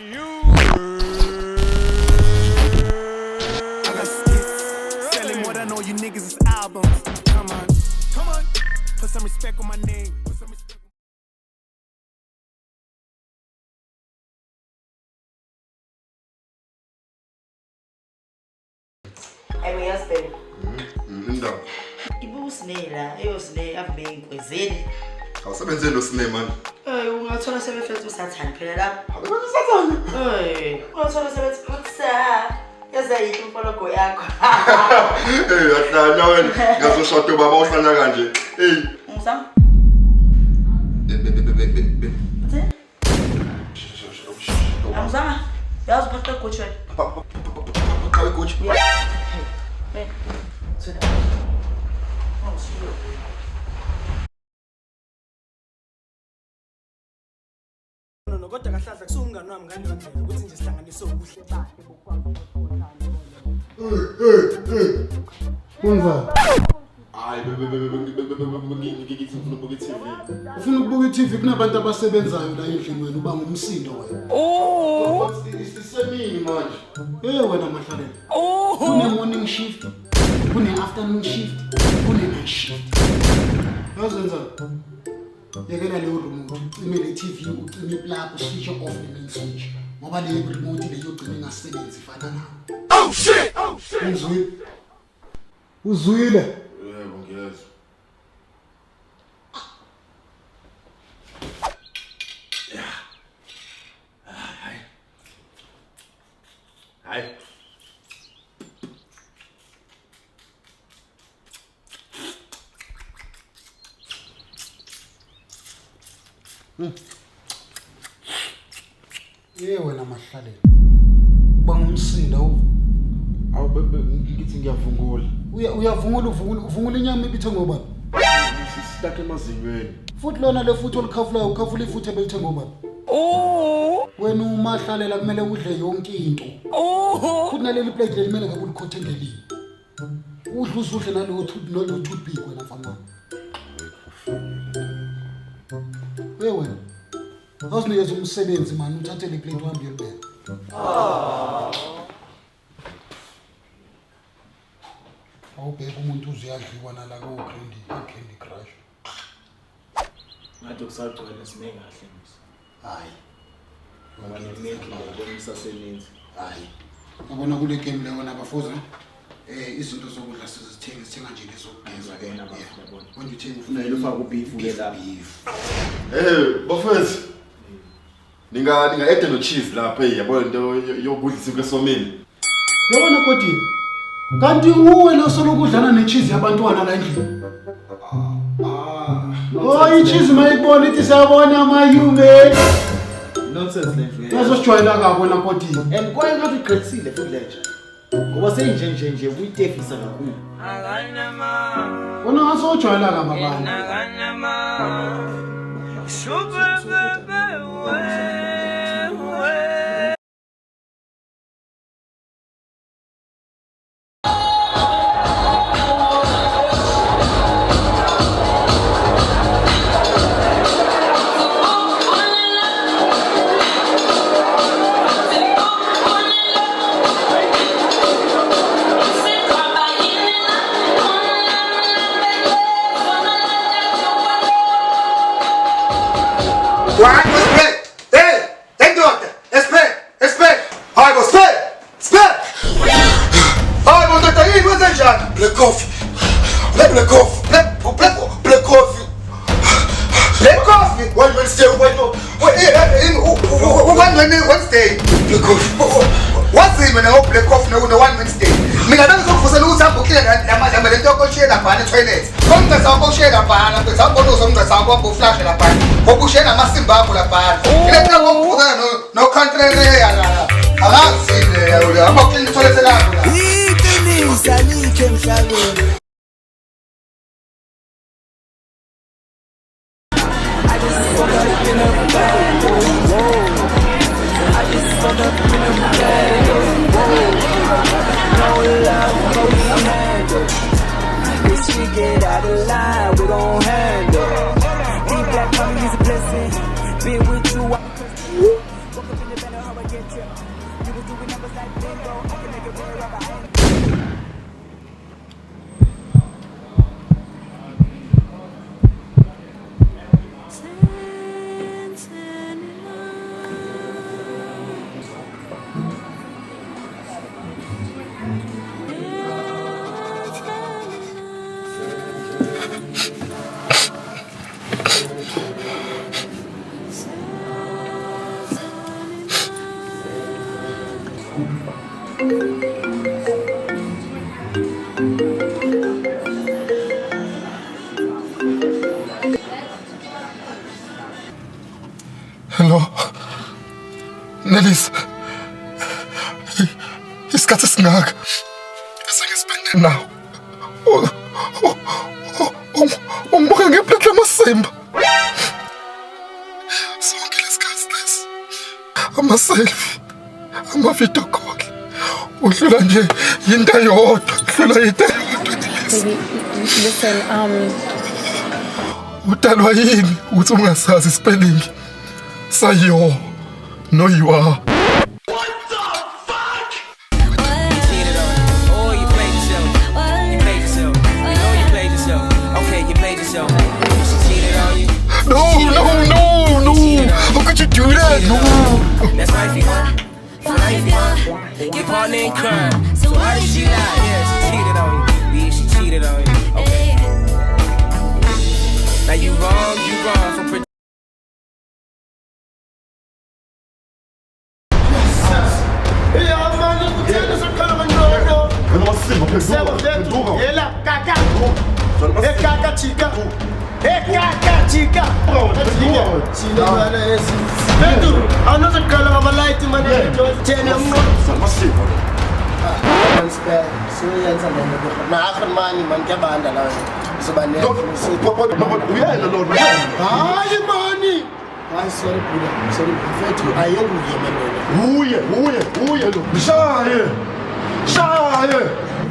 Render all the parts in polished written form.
I got skits, selling more than all you niggas is albums. Come on, put some respect on my name. Put some respect. Hey, my husband. Linda. Ibu snela, eyo snela avube inkwezeli. Awusebenze lo sine man. Ungathola sebefethu usathani phela lapha. Abantu sathani. Ungathola sebethu utsa. Yaza yini umfologo yakho. Ahlanya wena. Ngazoshado baba uhlanya kanje. Ngizama. Ngizama. Yazi uphatha coach wena. Qawe coach. Hey. Sit down. Oh, shit. Kodwa kahlahla kusungani wami ngani wandlela ukuthi nje sihlanganise ubuhle bakhe bokwakho. Kunza. Hayi ngifuna ukubuka iTV. Ufuna ukubuka iTV kunabantu abasebenzayo la endlini wena uba ngumsindo wena. Isemini manje. Wena mahlaleni. Kune morning shift, kune afternoon shift, kune night shift. Yazenza. Yekela le remote, ucime le TV, ucime iplug, switch off the main switch. Ngoba le remote le yogcina ingasebenzi fana nayo. Oh shit. Uzwile? Yebo ngiyezwa. Hayi. Wena mahlaleni. Uba ngumsinda Ngithi ngiyavungula. Uyavungula inyama ibithe ngoba. Sitake emazinyweni. Futhi lona le futhi olikhafulayo ukhafula ifuthi ebelithe ngoba. Wena umahlalela kumele udle yonke into. Futhi naleli plate leli kumele ngabe ulikhothe ngelini. Udle usuhle nalo toothpick wena mfana. Wena. Awusinikeza umsebenzi manje uthathe le plate uhambe uyobeka. Awubheka umuntu uziyadliwa nala ko Candy Crush. Ngathi kusagcwele sime kahle mse. Hayi. Ngoba nemeki ngiyabona isasebenzi. Hayi. Ubona kule game leyo nabafuza izinto zokudla sithenga nje lezokugeza ke yabona. When you take Ufuna ile ufaka ubeef ke lapha. Bafethu. Ninga add no cheese lapha yabona into yokudla isikwe esomeni. Yabona kodini. Kanti uwe lo solo kudlana necheese yabantwana la endlini. Icheese mayibona ithi siyabona ama human. Nonsense le mfowethu. Yazosijwayela kabona kodini. And kwaye ngathi uqelisile futhi leje. Ngoba seyinjenje uyitefisa kakhulu. Wona ngasojwayela kababani. What was split? Hey, doctor. Split. Hi, was split. Hi, was doctor. Hey, what's that, John? Black coffee. Black coffee. 1 Wednesday. Wait. 1 Wednesday. Black coffee. What's it, man? I hope black coffee. No, 1 Wednesday. Mina don't go for the news. I'm booking and I'm going to go share the pan toilet. Come to some share the pan. I'm going to some flash the pan. Obushena masimba kula pan. Ile tena kukuza no country le ala. Ala sile ule amaklini toilet la kula. Ikini salike mshagoni. Get out of line, we gon' handle. Deep black money is a blessing. Been with you, woke up in the bed, how I get Hello, Nellis. Isikhathi esingaka esengisipende nawo. Ungibuka ngeplate lamasimba. Sonke lesikhathi lesi. Ama-selfie, ama-video call. Udlula nje yinto eyodwa, udlula yinto eyodwa. Baby, listen, Udalwa yini ukuthi ungasazi spelling sayo no you are. No. How could you do that? No. That's wifey, huh? Your partner in crime. So why did she lie? Yeah, she cheated on you. Yeah, she cheated on you. Okay. Now you wrong for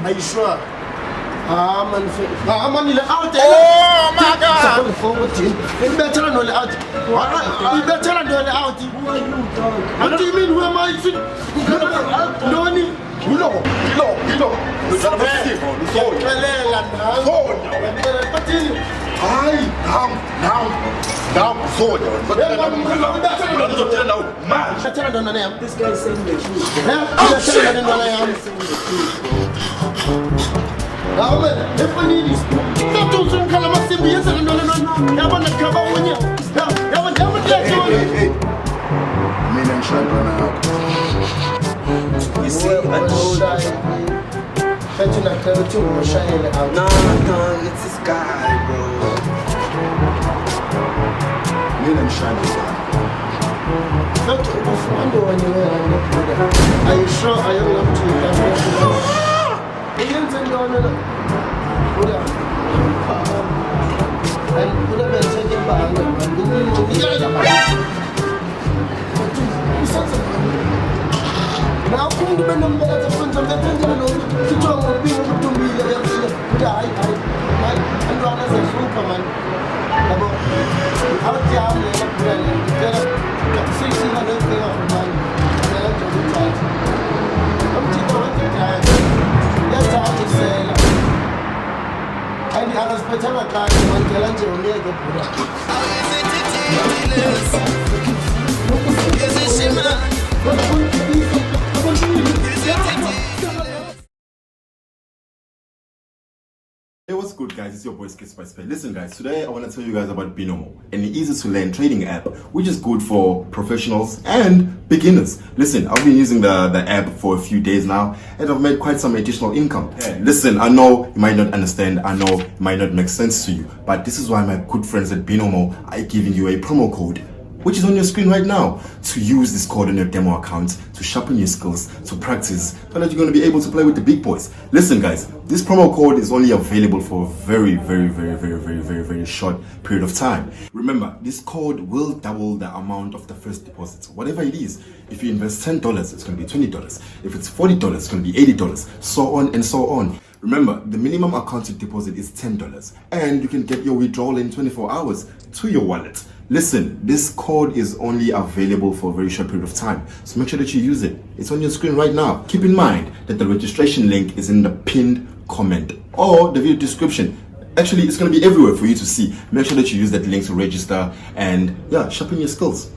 Are you sure? Man, out there. Oh my God! You better not out. You better not out. Who are you, dog? What do you mean? Who am I? Noni. Hello. This guy is saying the truth. If I need this, stop doing some kind of massive yes and no. I want to come out with you. I want to let you. You see, no, it's this guy, bro. Are you sure I am not too? Now, come to the number of the front of the Superman. Out Hey, what's good, guys? It's your boy Skits. Listen, guys, today I want to tell you guys about Binomo, an easy-to-learn trading app which is good for professionals and beginners. Listen, I've been using the app for a few days now and I've made quite some additional income. Listen, I know you might not understand, I know it might not make sense to you, but this is why my good friends at Binomo are giving you a promo code which is on your screen right now, to use this code on your demo account to sharpen your skills, to practice, so that you're going to be able to play with the big boys. Listen, guys, this promo code is only available for a very short period of time. Remember, this code will double the amount of the first deposit, whatever it is. If you invest $10, it's going to be $20. If it's $40, it's going to be $80, so on and so on. Remember, the minimum account deposit is $10 and you can get your withdrawal in 24 hours to your wallet. Listen, this code is only available for a very short period of time, so make sure that you use it. It's on your screen right now. Keep in mind that the registration link is in the pinned comment or the video description. Actually, it's going to be everywhere for you to see. Make sure that you use that link to register and yeah, sharpen your skills.